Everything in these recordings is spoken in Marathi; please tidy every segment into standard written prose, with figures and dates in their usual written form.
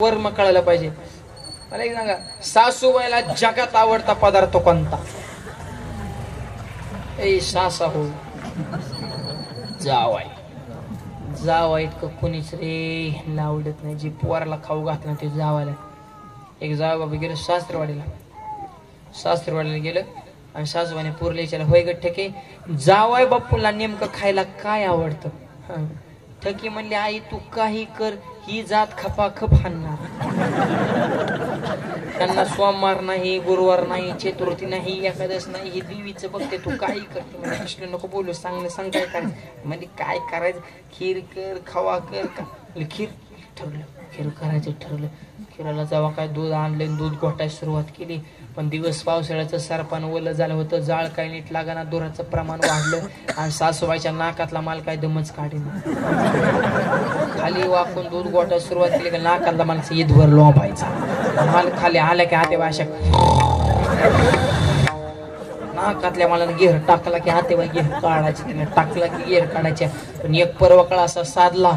वर्म कळायला पाहिजे. मला एक सांगा, सासूबाईला जगात आवडता पदार्थ कोणता? ए सासा हो जावाय, जावाय इतकं कोणीच रे आवडत नाही. जी पोराला खाऊ घातलं ते जावायला. एक जाव बाबा गेलं सासरवाडीला, सासरवाडीला गेलं आणि सासूबाईने पोरला विचारलं, होय ग ठके, जावाय बापूला नेमकं खायला काय आवडतं? ठकी म्हणली, आई तू काही कर, ही जात खपाखप हाणणार. त्यांना सोमवार नाही, गुरुवार नाही, चतुर्थी नाही, एकादश नाही, हे देवीचं बघते, तू काही करते. म्हणजे कृष्ण नको बोलू, सांग काय करायचं. म्हणजे काय करायचं, खीर कर, खवा कर का. खीर ठरलं, खीर करायचं ठरलं. खिराला जेव्हा काय दूध आणलं, दूध घोटायला सुरुवात केली. पण दिवस पावसाळ्याचं सरपान ओलं झालं होतं, जाळ काय नीट लागाना, दुराचं प्रमाण वाढलं आणि सासूबाईच्या नाकातला माल काय दमच काढेना. खाली वाकून दूध गोटायला सुरुवात केली का नाकातला माल ईदभर लोंबायचा. माल खाली आल्या की हाते अशा नाकातल्या मला गेर टाकला की हाते गेर काढायचे, त्याने टाकला की गेर काढायचे. पण एक पर्वकाळ असा साधला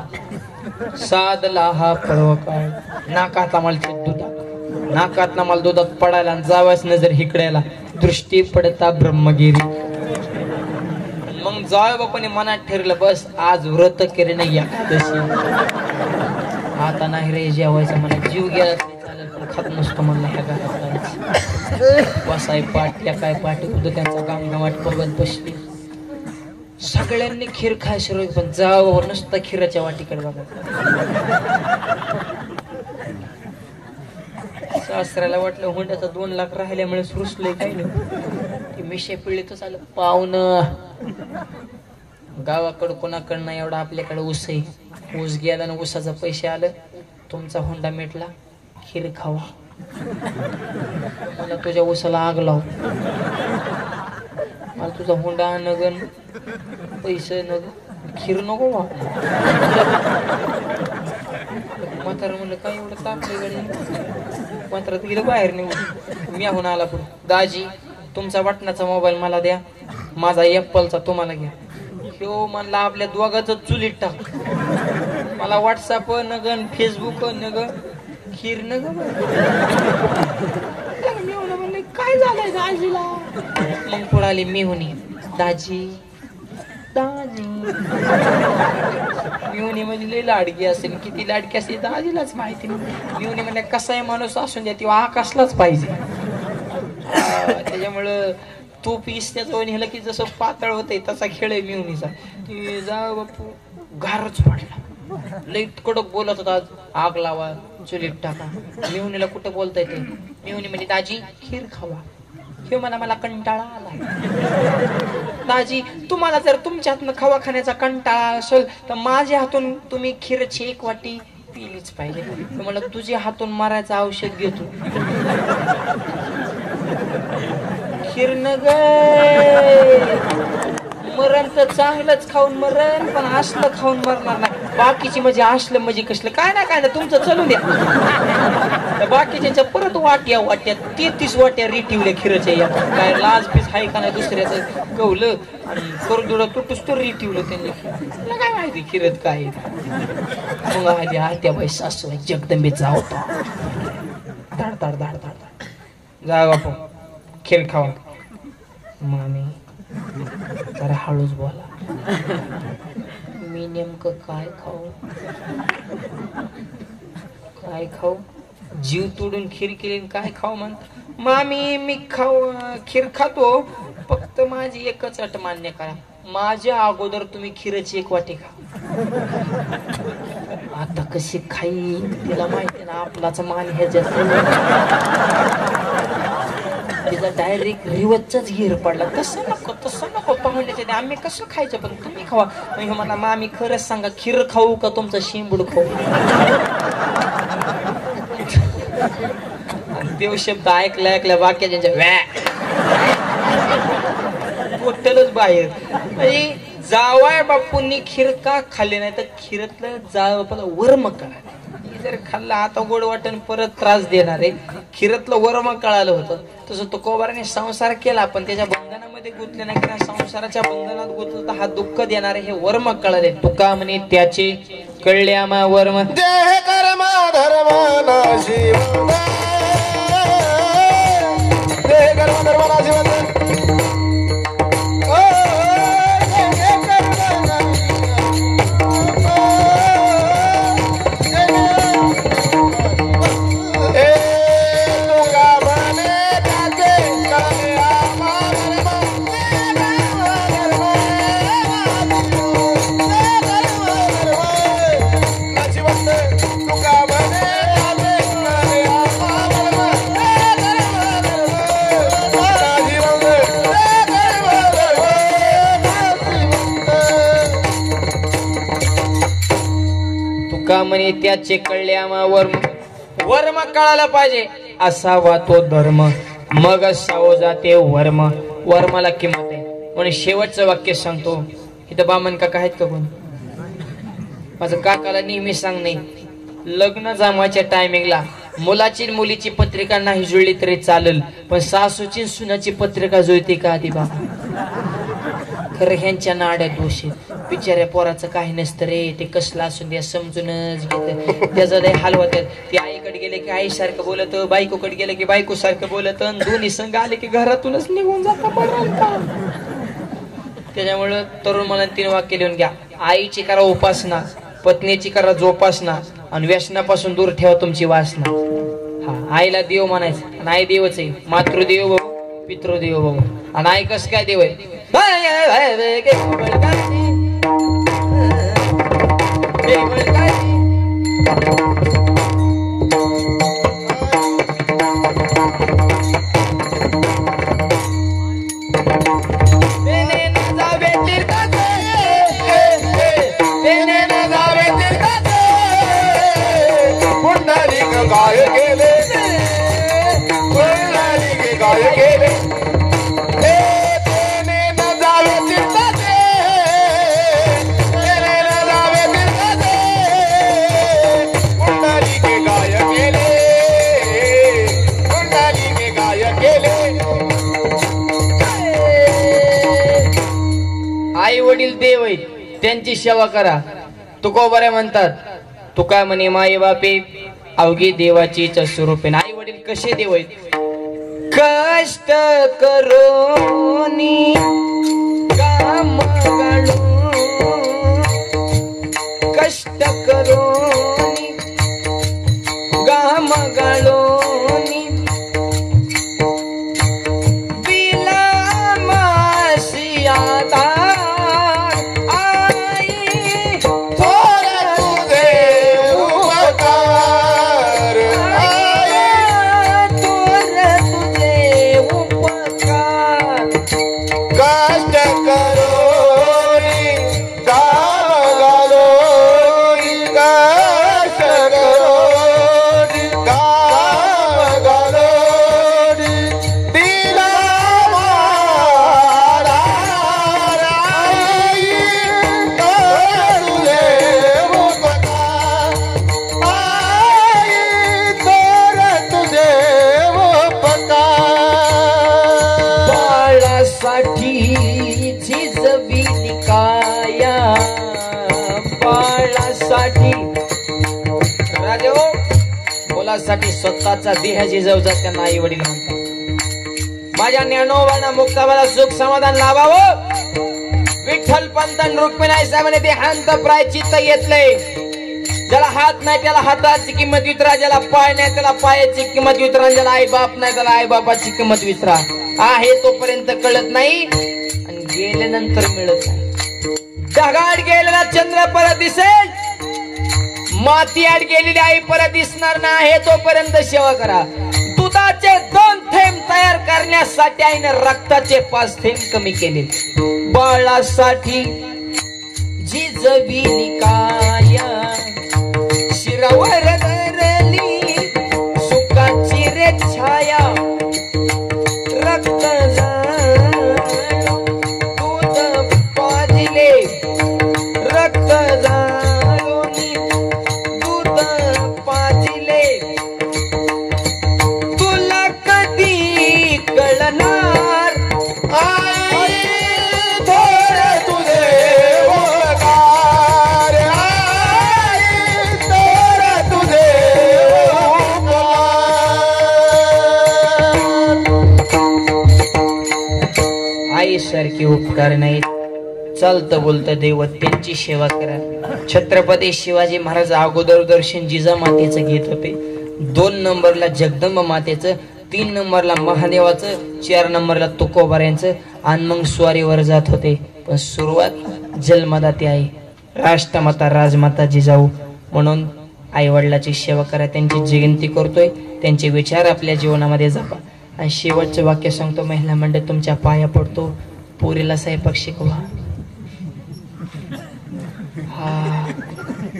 हा पर्वकाळ. नाकातला माल दुधात, नाकातला माल दुधात पडायला आणि जावायच नजर हिकडायला. दृष्टी पडता ब्रह्मगिरी. मग जाव बापाने मनात ठरलं, बस आज व्रत केले नाही एकादशी, आता नाही रे जेवायचं. मला जीव गेला तरी चालेल पण खात नसतो म्हणलं. ह्या घरात वसाय पाठ या काय पाठ होतं त्यांचा गामगामाट बघत बसली. सगळ्यांनी खीर खाय सुरू, पण जाव नसतं खिराच्या वाटीकडे बघा. सासऱ्याला वाटलं हुंड्याचा 2 लाख राहिल्यामुळे रुसले काही नाही. मिशे पिळले तर चाललं. पाहुणं गावाकडं कोणाकडं नाही एवढा, आपल्याकडे ऊस आहे. ऊस गेला ना, ऊसाचं पैसे आलं, तुमचा हुंडा मिटला, खीर खावा. मला तुझ्या ऊसाला आग लाव, मला तुझा हुंडा नगन, पैसे नग, खीर नको वा. म्हातारं म्हणलं काय एवढं तापले गाडी. म्हातारं तर गेलं बाहेर निघून. मी आहून आला पुढे, दाजी तुमचा बटनाचा मोबाईल मला द्या, माझा एप्पलचा तुम्हाला घ्या. ह्यो म्हणला आपल्या दोघांच चुलीत टाक. मला व्हॉट्सअप नगन, फेसबुक नग, खीर नग. म्हणले काय झालंय दाजीला. मग पुढे आली मेहुणी, दाजी दाजी. मेहुणी म्हणजे लई लाडकी असेल, किती लाडकी असेल दाजीलाच माहिती. मेहुणी म्हणजे कसाही माणूस असून द्या, तेव्हा आकाशलाच पाहिजे. त्याच्यामुळं तूप इसण्याचं नेलं की जसं पातळ होतंय तसा खेळ आहे मेहुणीचा. ती जा बापू गारच पडला, लई कडक बोलत होता, आग लावा, चुलीत टाका. मेहुणीला कुठं बोलता येते. मेहुणी म्हणजे दाजी खीर खावा. हे मला कंटाळा आला. दाजी तुम्हाला जर तुमच्या हातून खवा खाण्याचा कंटाळा असेल तर माझ्या हातून तुम्ही खीरची 1 वाटी पिलीच पाहिजे. मला तुझ्या हातून मारायचं औषध घेतो. खीर नग, मरण तर चांगलंच खाऊन मरण, पण असलं खाऊन मरणार नाही. बाकीची म्हणजे असलं म्हणजे कसलं काय ना तुमचं चलून द्या. बाकीच्या परत वाट्यात 33 वाट्या रिटिवल्या खिरच्या. काय लाज पीस हाय का नाही दुसऱ्याचं कवलं आणि करदुडा तुटूस तर रिटिवलं त्यांनी. काय माहिती खिरत काय. मग आधी आत्याबाई सासू जगदंबेचा होता. धाड धाड धाड धाड जा बापू खीर खावा. मामी जरा हळूच बोला, मी नेमकं काय खाऊ. जीव तोडून खीर केली काय खाऊ म्हणत. मामी मी खीर खातो, फक्त माझी एकच अट मान्य करा, माझ्या अगोदर तुम्ही खीरची 1 वाटी खा. आता कशी खाई तिला माहिती ना, आपलाच मान ह्याच्यात तिचा डायरेक्ट रिवचचाच घेर पडला. तसं नको पाहुण्याचे आम्ही कसं खायचं, पण तुम्ही खावा. मला मामी खरंच सांगा, खीर खाऊ का तुमचं शिंबूड खाऊ. देव शब्द ऐकल्या वाक्याच्या व्या पोटलच बाहेर. जावाय बापूंनी खीर का खाल्ली नाही तर खीरातलं जावं बापाला वर्म कळालं. जर खाल्ला आता गोड वाटण परत त्रास देणार आहे. खीरातलं वर्म कळालं होतं. तसं तुकोबाराने संसार केला पण त्याच्या बंधनामध्ये गुंतले नाही, कारण संसाराच्या बंधनात गुंतलं तर हा दुःख देणारे हे वर्म कळाले. तुका म्हणे त्याचे कळल्या मा वर्म, देह कर्म धर्माला म्हणे त्याचे कळले आम्हा वर्म वर्म कळायला पाहिजे असावा तो धर्म मग सावो जाते वर्म वर्माला किंमत आहे म्हणून शेवटचं वाक्य सांगतो इथं बामन काका आहेत का कोण माझं काकाला नेहमी सांगणे लग्न जमायच्या टायमिंगला मुलाची मुलीची पत्रिका नाही जुळली तरी चालेल पण सासूची सुनाची पत्रिका जुळते का आधी बाबा खरं ह्यांच्या नाड्या दोष बिचाऱ्या पोराचं काही नसतं रे ते कसलं असून द्या समजूनच घेत त्याचं लय हाल होतात ते आईकडे गेले की आई सारखं बोलत बायकोकडे गेलं की बायको सारखं बोलत दोन्ही संघ आले की घरातूनच निघून जात त्याच्यामुळं तरुण मला 3 वाक्य लिहून घ्या आईची करा उपासना पत्नीची करा जोपासना आणि व्यसनापासून दूर ठेवा तुमची वासना हा आईला देव म्हणायचं आणि आई देवच आहे मातृदेव बघू पितृदेव बघू आणि आई कसं काय देव आहे आई वडील देव आहेत त्यांची सेवा करा तुकोबरे म्हणतात तुका म्हणे माई बापे अवघी देवाचीच स्वरूपे आई वडील कसे देव आहेत कष्ट करोनी काम गाळू कष्ट करोनी काम गाळोनी बिला मासी आता साठी स्वतःचा देह जिजवतात त्यांना आई वडील म्हणतात माझ्या ज्ञानोबाना मुक्ताबाला सुख समाधान लाभावं विठ्ठल पंतन रुक्मिणी साहेबांनी देहांत प्रायचित्त घेतलंय ज्याला हात नाही त्याला हाताची किंमत विचारा ज्याला पाय नाही त्याला पायाची किंमत विचारा ज्याला आई बाप नाही त्याला आई बापाची किंमत विचारा आहे तोपर्यंत कळत नाही आणि गेल्यानंतर मिळत नाही ढगाड गेलेला चंद्र परत दिसेल माती आड गेलेली आई परत दिसणार नाही तोपर्यंत सेवा करा दुधाचे 2 थेंब तयार करण्यासाठी आईने रक्ताचे 5 थेंब कमी केले बाळासाठी जिजविली काया शिरावर धरली सुखाची रे छाया रक्त दूध पाजले रक्त सारखे उपकार नाहीत चालतं बोलतं देव त्यांची सेवा करा छत्रपती शिवाजी महाराज अगोदर दर्शन जिजामातेचं घेत होते 2 नंबरला जगदंबा मातेचं 3 नंबरला महादेवाचं 4 नंबरला तुकोबाऱ्यांचं आणि मग स्वारीवर जात होते पण सुरुवात जलमाता आई राष्ट्रमाता राजमाता जिजाऊ म्हणून आई वडिलाची सेवा करा त्यांची जयंती करतोय त्यांचे विचार आपल्या जीवनामध्ये जपा आणि शेवटचं वाक्य सांगतो महिला मंडळ तुमच्या पाया पडतो पोरीला स्वयंपाक शिकवा हा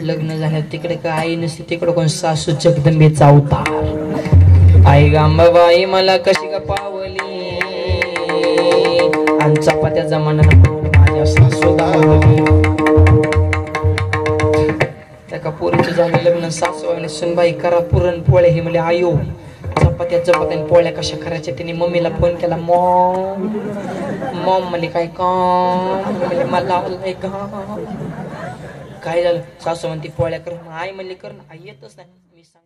लग्न झालं तिकडे काय आई नसते तिकडे कोण सासू जगदंबेचा अवतार आई गांबाबाई मला कशी का पावली आणि चपात्या जमान्याला माझ्या सासू गावली त्या पोरीचं झालं लग्न सासू आणि सुनबाई करा पुरणपोळ्या हे म्हणजे आयो चपात्या चपात्या पोळ्या कशा करायच्या त्यांनी मम्मीला फोन केला मॉम म्हणले काय काम म्हणले मला काय झालं सासू म्हणते पोळ्या कर आई म्हणले कर ना आई येतच नाही मी सांग